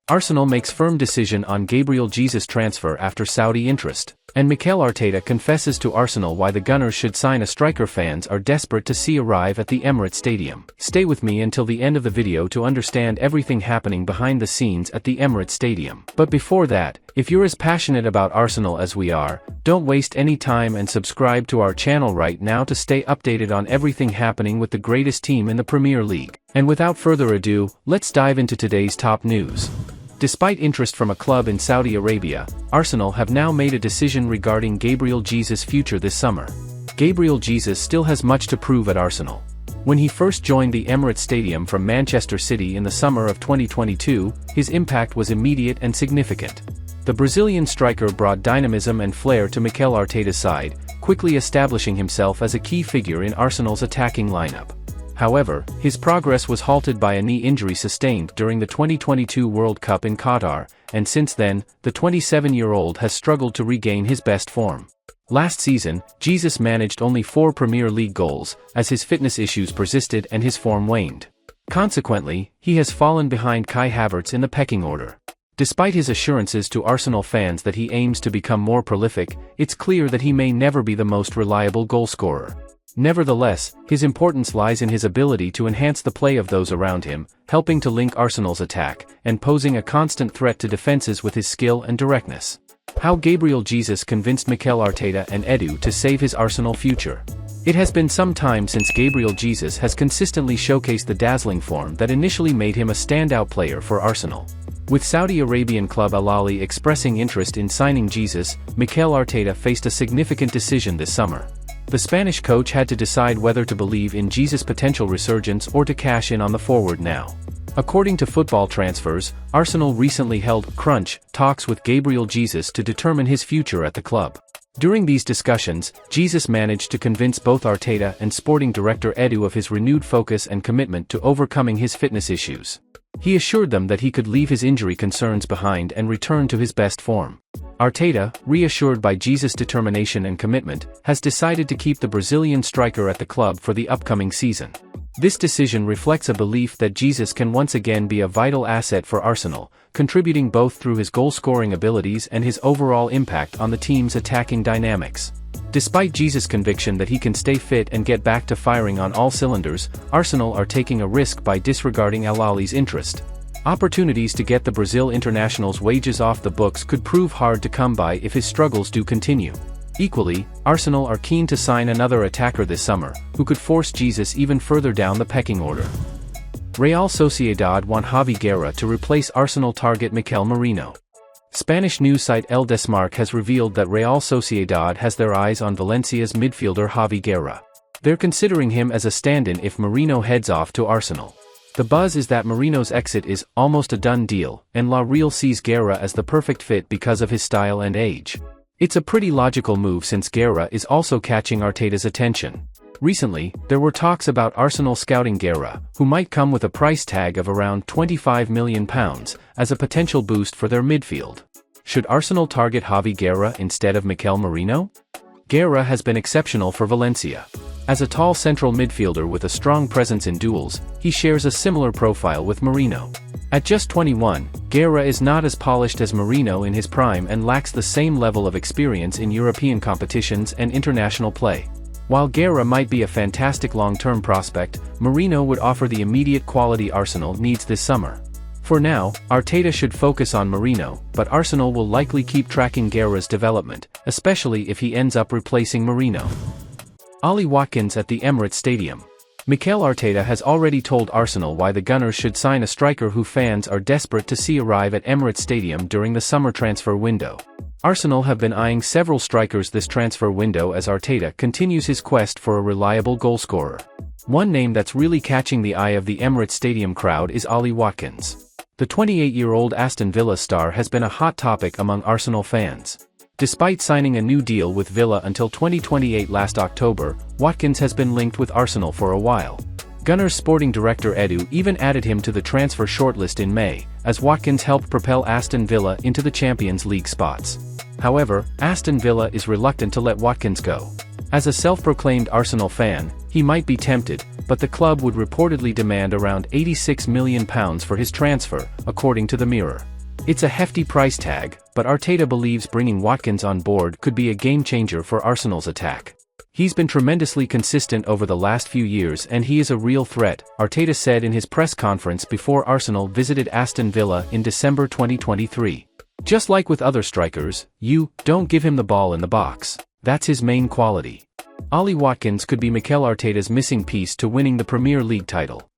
Arsenal makes firm decision on Gabriel Jesus transfer after Saudi interest, and Mikel Arteta confesses to Arsenal why the Gunners should sign a striker fans are desperate to see arrive at the Emirates Stadium. Stay with me until the end of the video to understand everything happening behind the scenes at the Emirates Stadium. But before that, if you're as passionate about Arsenal as we are, don't waste any time and subscribe to our channel right now to stay updated on everything happening with the greatest team in the Premier League. And without further ado, let's dive into today's top news. Despite interest from a club in Saudi Arabia, Arsenal have now made a decision regarding Gabriel Jesus' future this summer. Gabriel Jesus still has much to prove at Arsenal. When he first joined the Emirates Stadium from Manchester City in the summer of 2022, his impact was immediate and significant. The Brazilian striker brought dynamism and flair to Mikel Arteta's side, quickly establishing himself as a key figure in Arsenal's attacking lineup. However, his progress was halted by a knee injury sustained during the 2022 World Cup in Qatar, and since then, the 27-year-old has struggled to regain his best form. Last season, Jesus managed only 4 Premier League goals, as his fitness issues persisted and his form waned. Consequently, he has fallen behind Kai Havertz in the pecking order. Despite his assurances to Arsenal fans that he aims to become more prolific, it's clear that he may never be the most reliable goalscorer. Nevertheless, his importance lies in his ability to enhance the play of those around him, helping to link Arsenal's attack, and posing a constant threat to defenses with his skill and directness. How Gabriel Jesus convinced Mikel Arteta and Edu to save his Arsenal future. It has been some time since Gabriel Jesus has consistently showcased the dazzling form that initially made him a standout player for Arsenal. With Saudi Arabian club Al Ahly expressing interest in signing Jesus, Mikel Arteta faced a significant decision this summer. The Spanish coach had to decide whether to believe in Jesus' potential resurgence or to cash in on the forward now. According to Football Transfers, Arsenal recently held crunch talks with Gabriel Jesus to determine his future at the club. During these discussions, Jesus managed to convince both Arteta and sporting director Edu of his renewed focus and commitment to overcoming his fitness issues. He assured them that he could leave his injury concerns behind and return to his best form. Arteta, reassured by Jesus' determination and commitment, has decided to keep the Brazilian striker at the club for the upcoming season. This decision reflects a belief that Jesus can once again be a vital asset for Arsenal, contributing both through his goal-scoring abilities and his overall impact on the team's attacking dynamics. Despite Jesus' conviction that he can stay fit and get back to firing on all cylinders, Arsenal are taking a risk by disregarding Al Ahly's interest. Opportunities to get the Brazil international's wages off the books could prove hard to come by if his struggles do continue. Equally, Arsenal are keen to sign another attacker this summer, who could force Jesus even further down the pecking order. Real Sociedad want Javi Guerra to replace Arsenal target Mikel Merino. Spanish news site El Desmarque has revealed that Real Sociedad has their eyes on Valencia's midfielder Javi Guerra. They're considering him as a stand-in if Merino heads off to Arsenal. The buzz is that Merino's exit is almost a done deal, and La Real sees Guerra as the perfect fit because of his style and age. It's a pretty logical move since Guerra is also catching Arteta's attention. Recently, there were talks about Arsenal scouting Guerra, who might come with a price tag of around £25 million, as a potential boost for their midfield. Should Arsenal target Javi Guerra instead of Mikel Merino? Guerra has been exceptional for Valencia. As a tall central midfielder with a strong presence in duels, he shares a similar profile with Merino. At just 21, Guerra is not as polished as Merino in his prime and lacks the same level of experience in European competitions and international play. While Guerra might be a fantastic long-term prospect, Merino would offer the immediate quality Arsenal needs this summer. For now, Arteta should focus on Merino, but Arsenal will likely keep tracking Guerra's development, especially if he ends up replacing Merino. Ollie Watkins at the Emirates Stadium. Mikel Arteta has already told Arsenal why the Gunners should sign a striker who fans are desperate to see arrive at Emirates Stadium during the summer transfer window. Arsenal have been eyeing several strikers this transfer window as Arteta continues his quest for a reliable goalscorer. One name that's really catching the eye of the Emirates Stadium crowd is Ollie Watkins. The 28-year-old Aston Villa star has been a hot topic among Arsenal fans. Despite signing a new deal with Villa until 2028 last October, Watkins has been linked with Arsenal for a while. Gunners sporting director Edu even added him to the transfer shortlist in May, as Watkins helped propel Aston Villa into the Champions League spots. However, Aston Villa is reluctant to let Watkins go. As a self-proclaimed Arsenal fan, he might be tempted, but the club would reportedly demand around £86 million for his transfer, according to the Mirror. It's a hefty price tag, but Arteta believes bringing Watkins on board could be a game-changer for Arsenal's attack. He's been tremendously consistent over the last few years and he is a real threat, Arteta said in his press conference before Arsenal visited Aston Villa in December 2023. Just like with other strikers, you don't give him the ball in the box. That's his main quality. Ollie Watkins could be Mikel Arteta's missing piece to winning the Premier League title.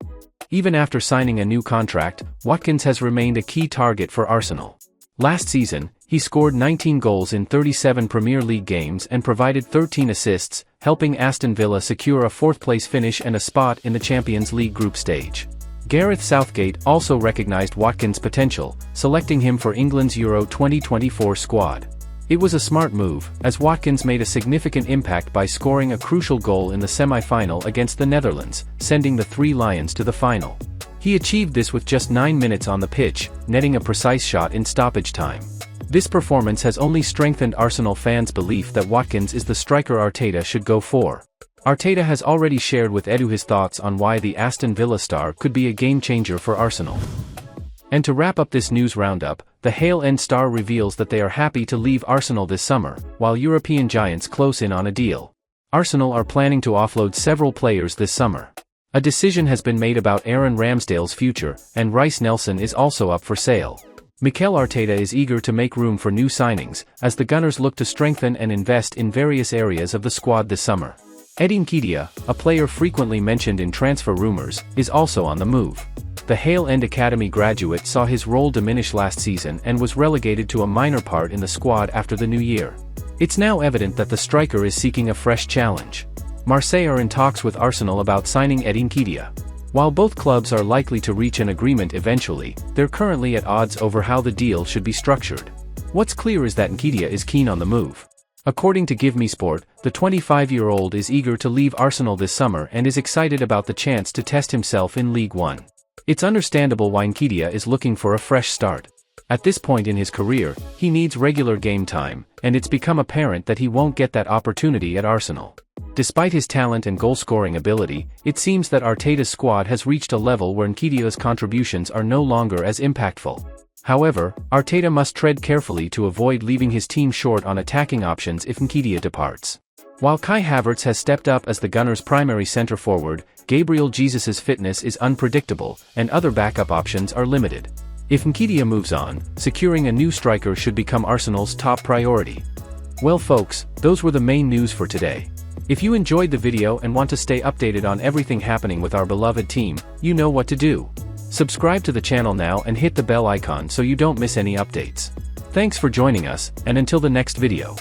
Even after signing a new contract, Watkins has remained a key target for Arsenal. Last season, he scored 19 goals in 37 Premier League games and provided 13 assists, helping Aston Villa secure a fourth-place finish and a spot in the Champions League group stage. Gareth Southgate also recognized Watkins' potential, selecting him for England's Euro 2024 squad. It was a smart move, as Watkins made a significant impact by scoring a crucial goal in the semi-final against the Netherlands, sending the Three Lions to the final. He achieved this with just 9 minutes on the pitch, netting a precise shot in stoppage time. This performance has only strengthened Arsenal fans' belief that Watkins is the striker Arteta should go for. Arteta has already shared with Edu his thoughts on why the Aston Villa star could be a game-changer for Arsenal. And to wrap up this news roundup, the Hale End star reveals that they are happy to leave Arsenal this summer, while European giants close in on a deal. Arsenal are planning to offload several players this summer. A decision has been made about Aaron Ramsdale's future, and Reiss Nelson is also up for sale. Mikel Arteta is eager to make room for new signings, as the Gunners look to strengthen and invest in various areas of the squad this summer. Eddie Nketiah, a player frequently mentioned in transfer rumors, is also on the move. The Hale End Academy graduate saw his role diminish last season and was relegated to a minor part in the squad after the new year. It's now evident that the striker is seeking a fresh challenge. Marseille are in talks with Arsenal about signing Eddie Nketiah. While both clubs are likely to reach an agreement eventually, they're currently at odds over how the deal should be structured. What's clear is that Nketiah is keen on the move. According to Give Me Sport, the 25-year-old is eager to leave Arsenal this summer and is excited about the chance to test himself in League One. It's understandable why Nketiah is looking for a fresh start. At this point in his career, he needs regular game time, and it's become apparent that he won't get that opportunity at Arsenal. Despite his talent and goal-scoring ability, it seems that Arteta's squad has reached a level where Nketiah's contributions are no longer as impactful. However, Arteta must tread carefully to avoid leaving his team short on attacking options if Nketiah departs. While Kai Havertz has stepped up as the Gunners' primary centre-forward, Gabriel Jesus' fitness is unpredictable, and other backup options are limited. If Nketiah moves on, securing a new striker should become Arsenal's top priority. Well folks, those were the main news for today. If you enjoyed the video and want to stay updated on everything happening with our beloved team, you know what to do. Subscribe to the channel now and hit the bell icon so you don't miss any updates. Thanks for joining us, and until the next video.